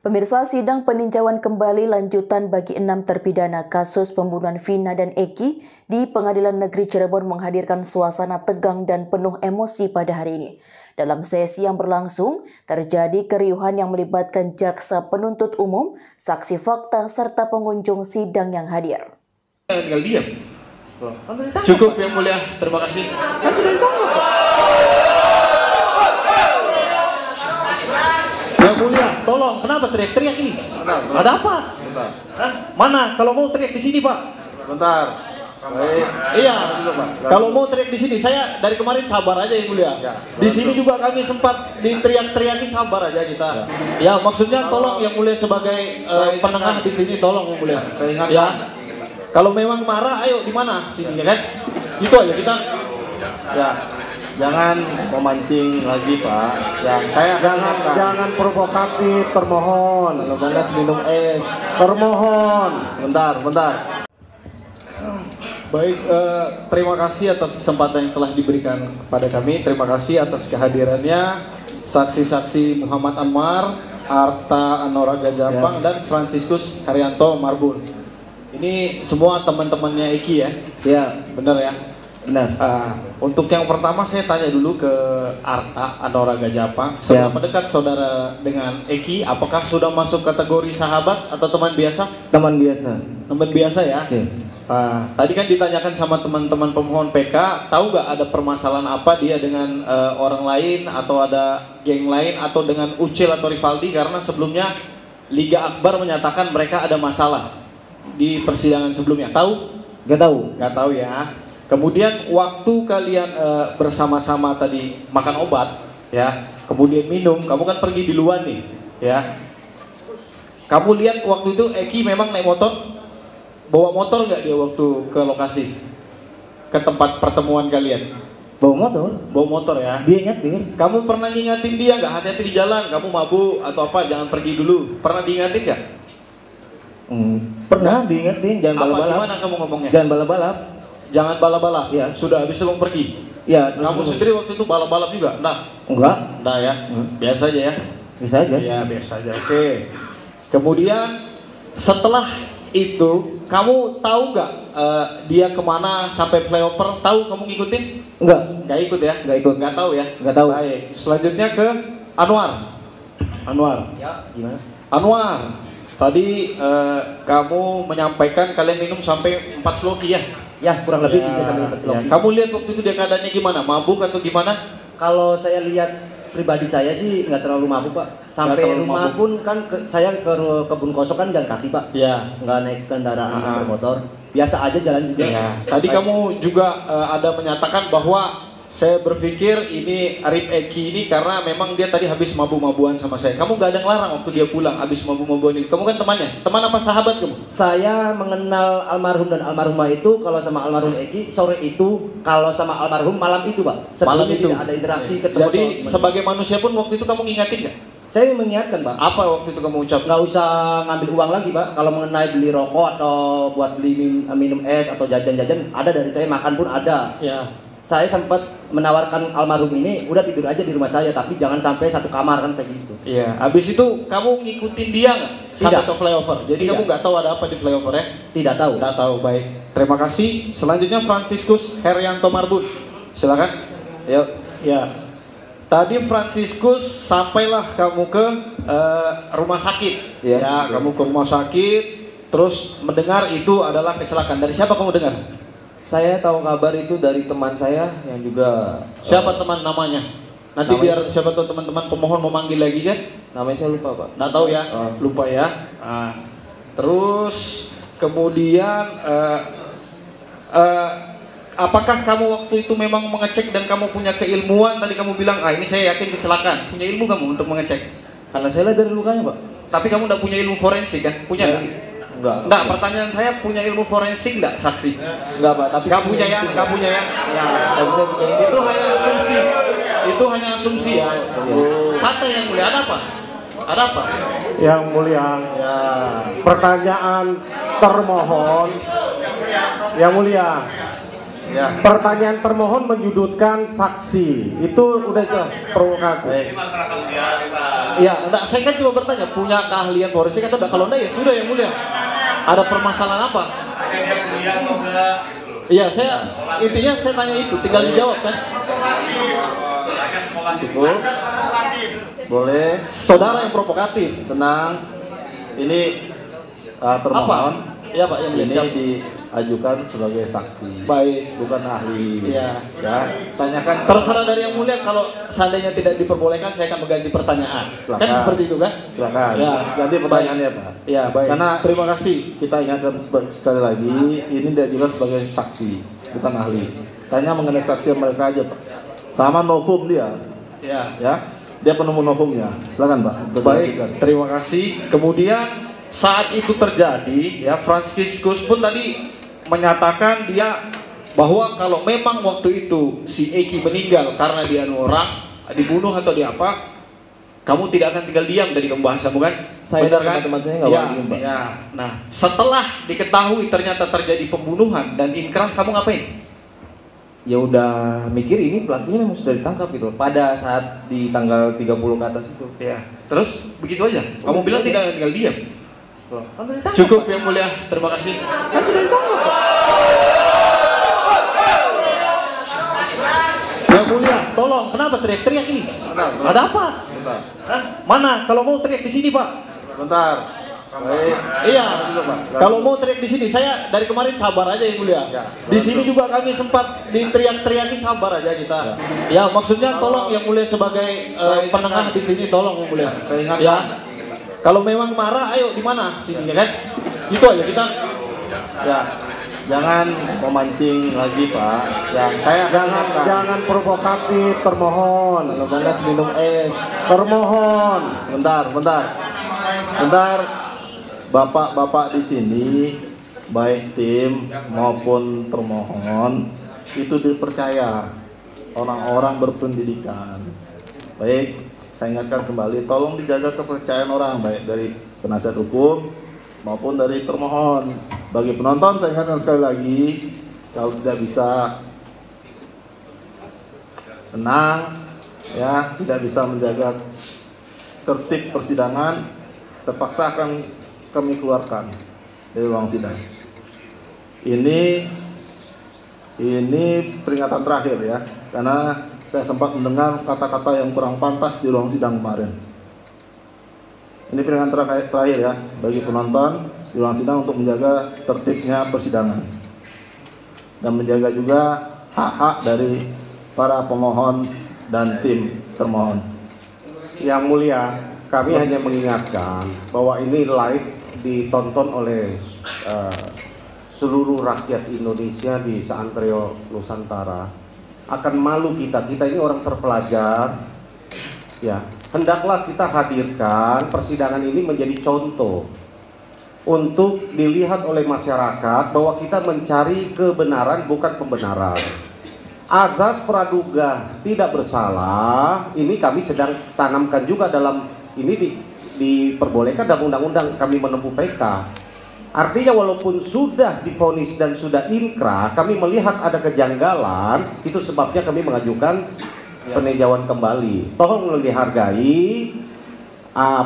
Pemirsa, sidang peninjauan kembali lanjutan bagi 6 terpidana kasus pembunuhan Vina dan Eki di Pengadilan Negeri Cirebon menghadirkan suasana tegang dan penuh emosi pada hari ini. Dalam sesi yang berlangsung, terjadi keriuhan yang melibatkan jaksa penuntut umum, saksi fakta, serta pengunjung sidang yang hadir. Tinggal diam. Cukup yang mulia, terima kasih. Yang mulia, tolong, kenapa teriak-teriak ini? Ada apa? Hah? Mana? Kalau mau teriak di sini, Pak. Bentar. Baik. Iya. Kalau mau teriak di sini, saya dari kemarin sabar aja yang mulia. Di sini juga kami sempat diteriak-teriaki, sabar aja kita. Ya, maksudnya tolong yang mulia sebagai penengah di sini, tolong yang mulia. Ya. Kalau memang marah, ayo di mana? Sini ya kan? Itu aja kita. Ya. Jangan memancing lagi, Pak. Ya, saya jangan provokatif, termohon. Kalau Anda minum es, termohon. Bentar. Baik, terima kasih atas kesempatan yang telah diberikan kepada kami. Terima kasih atas kehadirannya saksi-saksi Muhammad Anwar, Arta Anoraga Japang, dan Franciscus Haryanto Marbun. Ini semua teman-temannya Eki ya? Ya, benar ya? Benar. Untuk yang pertama saya tanya dulu ke Arta Anoraga Japang. Seberapa dekat saudara dengan Eki? Apakah sudah masuk kategori sahabat atau teman biasa? Teman biasa. Teman biasa ya? Tadi kan ditanyakan sama teman-teman pemohon PK, tahu nggak ada permasalahan apa dia dengan orang lain atau ada geng lain atau dengan Ucil atau Rivaldi, karena sebelumnya Liga Akbar menyatakan mereka ada masalah di persidangan sebelumnya. Tahu? Nggak tahu. Nggak tahu ya. Kemudian waktu kalian bersama-sama tadi makan obat, ya, kemudian minum, kamu kan pergi di luar nih, ya. Kamu lihat waktu itu Eki memang naik motor, bawa motor nggak dia waktu ke lokasi, ke tempat pertemuan kalian? Bawa motor. Bawa motor ya. Dia nyetir. Kamu pernah ngingatin dia nggak, hati-hati di jalan, kamu mabuk atau apa, jangan pergi dulu. Pernah diingatin nggak? Pernah diingetin, jangan balap-balap. Gimana kamu ngomongnya? Jangan balap-balap. Jangan balap-balap. Ya. Sudah habis itu pergi. Ya. Kamu sendiri waktu itu balap-balap juga? Nah. Enggak. Nah ya. Biasa aja ya. Bisa aja. Ya biasa aja. Oke. Kemudian setelah itu kamu tahu nggak dia kemana sampai flyover? Tahu kamu ngikutin? Enggak. Nggak ikut ya? Nggak ikut. Nggak tahu ya? Nggak tahu. Baik. Selanjutnya ke Anwar. Anwar. Ya. Gimana? Anwar. Tadi kamu menyampaikan kalian minum sampai 4 sloki ya? Ya, kurang lebih 3 sampai 4 sloki. Kamu lihat waktu itu dia keadaannya gimana? Mabuk atau gimana? Kalau saya lihat pribadi saya sih nggak terlalu mabuk, Pak. Sampai rumah mabuk pun kan saya ke kebun kosong kan jalan kaki, Pak. Ya. Nggak naik kendaraan bermotor. Biasa aja jalan juga. Ya. Tadi kamu juga ada menyatakan bahwa saya berpikir ini Arif Eki ini karena memang dia tadi habis mabuk-mabuan sama saya. Kamu nggak ada ngelarang waktu dia pulang habis mabuk-mabuan itu. Kamu kan temannya. Teman apa sahabat kamu? Saya mengenal almarhum dan almarhumah itu kalau sama almarhum Eki sore itu, kalau sama almarhum malam itu, Pak. Sebelumnya tidak ada interaksi ketemu. Jadi sebagai manusia pun waktu itu kamu ngingatin nggak? Saya mengingatkan, Pak. Apa waktu itu kamu ucap? Nggak usah ngambil uang lagi, Pak. Kalau mengenai beli rokok atau buat beli minum es atau jajan-jajan, ada dari saya, makan pun ada. Ya. Saya sempat menawarkan almarhum ini, udah tidur aja di rumah saya, tapi jangan sampai satu kamar kan segitu. Iya. Habis itu kamu ngikutin dia nggak? Sampai ke flyover. Jadi Tidak. kamu nggak tahu ada apa di flyover ya? Tidak tahu. Nggak tahu. Baik. Terima kasih. Selanjutnya Franciscus Haryanto Marbun. Silakan. Yuk. Ya. Tadi Franciscus sampailah kamu ke rumah sakit. Ya, kamu ke rumah sakit, terus mendengar itu adalah kecelakaan. Dari siapa kamu dengar? Saya tahu kabar itu dari teman saya yang juga. Siapa teman namanya? Nanti namanya, biar siapa tahu teman-teman pemohon memanggil lagi kan? Namanya saya lupa, Pak. Nggak tahu ya, lupa ya. Terus kemudian apakah kamu waktu itu memang mengecek dan kamu punya keilmuan? Tadi kamu bilang, ini saya yakin kecelakaan. Punya ilmu kamu untuk mengecek? Karena saya lihat dari lukanya, Pak. Tapi kamu nggak punya ilmu forensik kan? Punya nggak? Enggak, pertanyaan saya punya ilmu forensik enggak saksi? Enggak, Pak, tapi enggak punya ya, enggak punya ya. Ya, itu hanya asumsi. Itu hanya asumsi ya. Kata yang mulia, ada apa? Ada apa? Yang mulia, pertanyaan termohon. Yang mulia, pertanyaan termohon menyudutkan saksi. Itu udah provokatif. Ya, enggak, saya kan cuma bertanya, punya keahlian forensik atau enggak? Kalau enggak ya sudah yang mulia. Ada permasalahan apa? Iya, intinya saya tanya itu, tinggal dijawab kan. Cukup. Boleh. Saudara yang provokatif. Tenang. Ini termohon. Iya Pak, yang mulia. Ini diajukan sebagai saksi. Baik. Bukan ahli. Iya. Ya, tanyakan. Terserah dari yang mulia, kalau seandainya tidak diperbolehkan saya akan mengganti pertanyaan. Silakan. Kan seperti itu kan? Silakan. Ya. Ganti pertanyaannya Pak. Ya, baik. Karena terima kasih. Kita ingatkan sekali lagi, ini diajukan sebagai saksi, bukan ahli. Tanya mengenai saksi mereka aja Pak. Sama novum dia. Ya. Ya. Dia penemu novumnya. Silakan Pak. Baik, terima kasih. Kemudian saat itu terjadi, ya Franciscus pun tadi menyatakan dia bahwa kalau memang waktu itu si Eki meninggal karena dia orang dibunuh atau dia apa, kamu tidak akan tinggal diam dari pembahasan, bukan? Saya dan teman-teman saya nggak ya, boleh diem, Pak. ya. Nah, setelah diketahui ternyata terjadi pembunuhan dan inkrah, kamu ngapain? Ya udah mikir ini pelakunya memang sudah ditangkap gitu pada saat di tanggal 30 ke atas itu. Ya. Terus begitu aja. Kamu bilang tidak akan tinggal diam. Kan sudah ditangkap, Cukup Pak. yang mulia, terima kasih. Kan sudah ditangkap, Pak. Yang mulia, tolong, kenapa teriak-teriak ini? Ada apa? Bentar. Hah? Mana? Kalau mau teriak di sini, Pak. Bentar. Baik. Iya. Dulu, Pak. Kalau mau teriak di sini, saya dari kemarin sabar aja yang mulia. Ya. Di sini juga kami sempat diteriak-teriaki, sabar aja kita. Ya, maksudnya tolong yang mulia sebagai penengah di sini, tolong yang mulia. Saya ingatkan. Ya. Kalau memang marah, ayo di mana sini ya kan? Itu aja kita. Ya. Jangan memancing lagi Pak. Ya, saya jangan provokatif, termohon. Kalau panas minum es. Termohon. Bentar. Bapak-bapak di sini, baik tim maupun termohon, itu dipercaya orang-orang berpendidikan. Baik, saya ingatkan kembali, tolong dijaga kepercayaan orang, baik dari penasihat hukum maupun dari termohon. Bagi penonton, saya ingatkan sekali lagi, kalau tidak bisa tenang, ya, tidak bisa menjaga tertib persidangan, terpaksa akan kami keluarkan dari ruang sidang. Ini peringatan terakhir ya, karena saya sempat mendengar kata-kata yang kurang pantas di ruang sidang kemarin. Ini peringatan terakhir ya bagi penonton di ruang sidang untuk menjaga tertibnya persidangan dan menjaga juga hak-hak dari para pemohon dan tim termohon. Yang mulia, kami hanya mengingatkan bahwa ini live ditonton oleh seluruh rakyat Indonesia di seantero Nusantara. Akan malu kita ini orang terpelajar. Ya, hendaklah kita hadirkan persidangan ini menjadi contoh untuk dilihat oleh masyarakat bahwa kita mencari kebenaran bukan pembenaran. Azas praduga tidak bersalah ini kami sedang tanamkan juga dalam ini diperbolehkan dalam undang-undang kami menempuh PK. Artinya walaupun sudah divonis dan sudah inkrah, kami melihat ada kejanggalan, itu sebabnya kami mengajukan peninjauan kembali. Tolong dihargai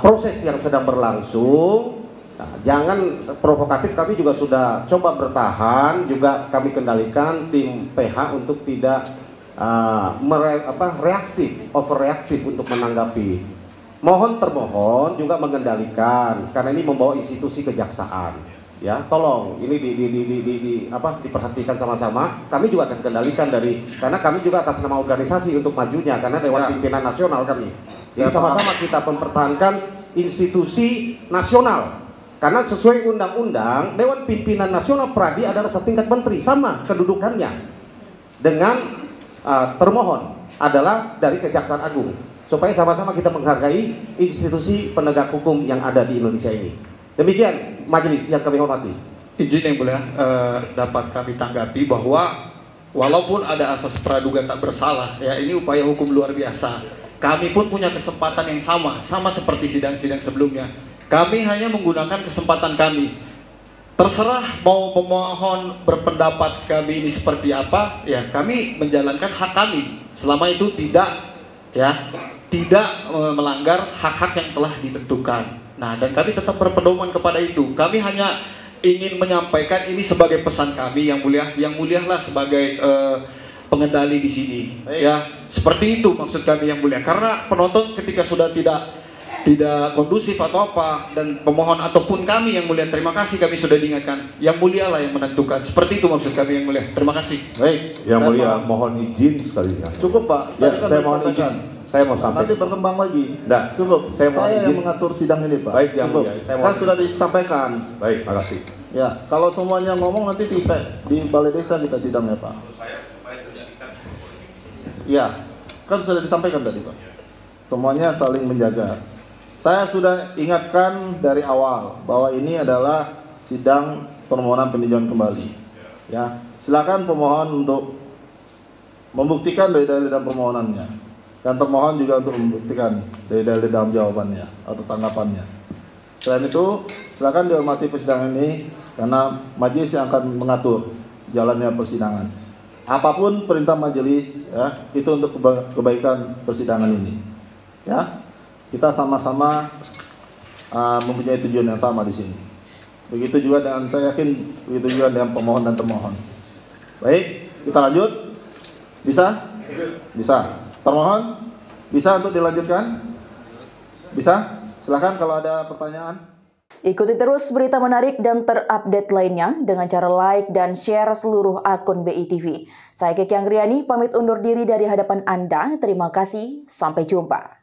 proses yang sedang berlangsung. Nah, jangan provokatif, kami juga sudah coba bertahan, juga kami kendalikan tim PH untuk tidak overreaktif untuk menanggapi. Mohon termohon juga mengendalikan karena ini membawa institusi kejaksaan. Ya, tolong ini diperhatikan sama-sama. Kami juga akan kendalikan karena kami juga atas nama organisasi untuk majunya karena Dewan Pimpinan Nasional kami. Jadi sama-sama kita mempertahankan institusi nasional. Karena sesuai undang-undang Dewan Pimpinan Nasional Pradi adalah setingkat menteri, sama kedudukannya dengan termohon adalah dari Kejaksaan Agung. Supaya sama-sama kita menghargai institusi penegak hukum yang ada di Indonesia ini. Demikian majelis yang kami hormati. Izin yang mulia dapat kami tanggapi bahwa walaupun ada asas praduga tak bersalah, ya ini upaya hukum luar biasa. Kami pun punya kesempatan yang sama seperti sidang-sidang sebelumnya. Kami hanya menggunakan kesempatan kami. Terserah mau pemohon berpendapat kami ini seperti apa, ya kami menjalankan hak kami. Selama itu tidak, ya tidak melanggar hak-hak yang telah ditentukan. Nah, dan kami tetap berpedoman kepada itu. Kami hanya ingin menyampaikan ini sebagai pesan kami yang mulialah sebagai pengendali di sini. Ya, seperti itu maksud kami yang mulia. Karena penonton ketika sudah tidak kondusif atau apa, dan pemohon ataupun kami yang mulia, terima kasih, kami sudah diingatkan, yang mulia lah yang menentukan. Seperti itu maksud kami yang mulia. Terima kasih. Baik, yang mulia mohon izin sekali ya. Cukup Pak. Ya, Tadi kan saya mohon izin. Saya mau sampaikan. Nanti berkembang lagi. Nah, Cukup. saya mohon yang izin. mengatur sidang ini Pak. Baik, yang Cukup. mulia. Saya mohon Kan izin. sudah disampaikan. Baik, makasih. Ya, kalau semuanya ngomong nanti di balai desa kita sidangnya Pak. Ya, kan sudah disampaikan tadi Pak. Semuanya saling menjaga. Saya sudah ingatkan dari awal bahwa ini adalah sidang permohonan peninjauan kembali. Ya, silakan pemohon untuk membuktikan dalil-dalil dalam permohonannya, dan termohon juga untuk membuktikan dalil-dalil dalam jawabannya atau tanggapannya. Selain itu, silakan dihormati persidangan ini karena majelis yang akan mengatur jalannya persidangan. Apapun perintah majelis, ya, itu untuk kebaikan persidangan ini. Ya, kita sama-sama mempunyai tujuan yang sama di sini. Begitu juga dengan, saya yakin begitu juga dengan pemohon dan termohon. Baik, kita lanjut. Bisa? Bisa. Termohon, bisa untuk dilanjutkan? Bisa? Silakan kalau ada pertanyaan. Ikuti terus berita menarik dan terupdate lainnya dengan cara like dan share seluruh akun BI TV. Saya Kiki Anggriani pamit undur diri dari hadapan Anda. Terima kasih, sampai jumpa.